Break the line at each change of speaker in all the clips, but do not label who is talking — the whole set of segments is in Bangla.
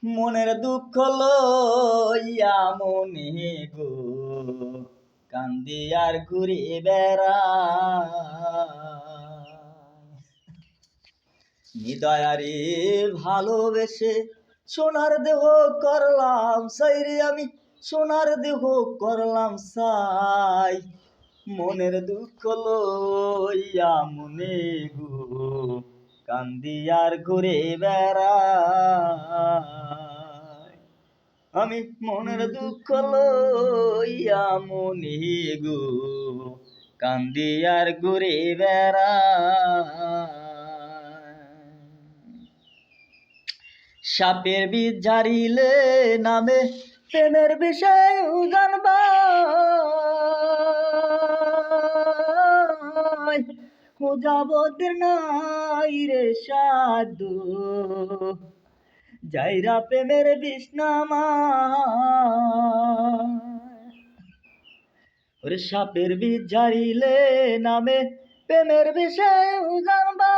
মনের দুঃখ লইয়া মনে গো কান্দি আর ঘুরে বেড়াই নিদয়ারে ভালোবেসে সোনার দেহ করলাম সাই রে আমি সোনার দেহ করলাম সাই মনের দুঃখ লইয়া মনে গো কান্দি আর ঘুরে বেড়াই আমি মনের দুঃখ লইয়া মনে গো কান্দি আর ঘুরে বেড়াই সাপের বীজ ঝাড়িলে নামে প্রেমের বিষয় জানবা যাবতের নাই রে সাধু যাইরা প্রেমের বিষ্ণামা ওরে সাপের বীজ ঝাড়িলে নামে প্রেমের বিষয় জানবা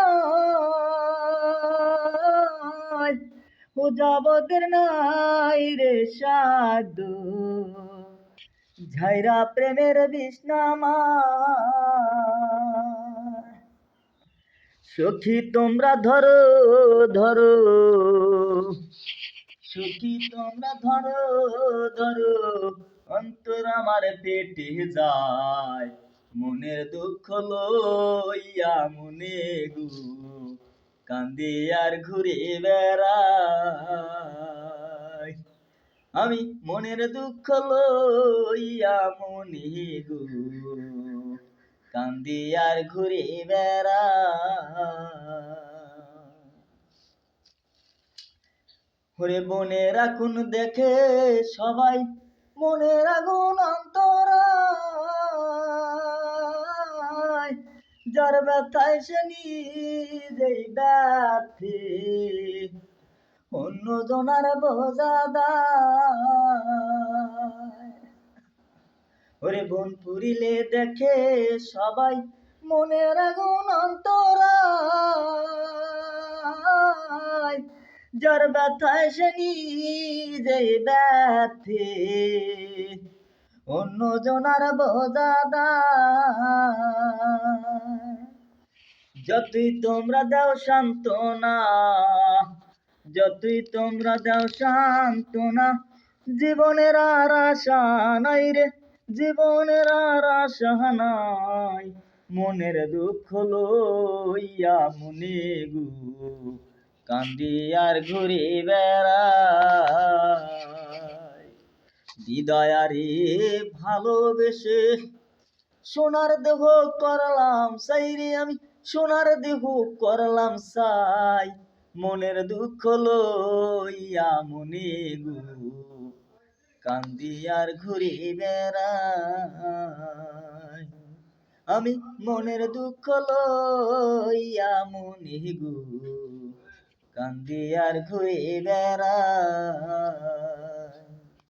যাবতের নাই রে সাধু ঝাইরা প্রেমের বিষ্ণামা সখী তোমরা ধরো ধরো সখী তোমরা ধরো ধরো অন্তর আমার পেটে যায় মনের দুঃখ লইয়া মনে গো কান্দে আর ঘুরে বেড়াই আমি মনের দুঃখ লইয়া মনে গো কান্দি আর ঘুরে বেড়াই ওরে বনের আগুন দেখে সবাই মনের আগুন অন্তরায় যার ব্যথায় সে নিজেই ব্যথে অন্য জনার বোঝা দায় ওরে বন পুরিলে দেখে সবাই মনের আগুন অন্তরায় যার ব্যথায় সে নিজেই ব্যথে অন্য জনার বোঝা দায় যতই তোমরা দাও সান্ত্বনা যতই তোমরা দাও সান্ত্বনা জীবনের আর আশা নাই রে জীবনের আর আশা নাই মনের দুঃখ লইয়া মনে গো কান্দি আর ঘুরে বেড়াই হৃদয়ারে ভালোবেসে সোনার দেহ করলাম সাই রে আমি সোনার দেহ করলাম সাই মনের দুঃখ লইয়া মনে গো কান্দি আর ঘুরে বেড়াই আমি মনের দুঃখ লইয়া মনে গো কান্দি আর ঘুরে বেড়াই।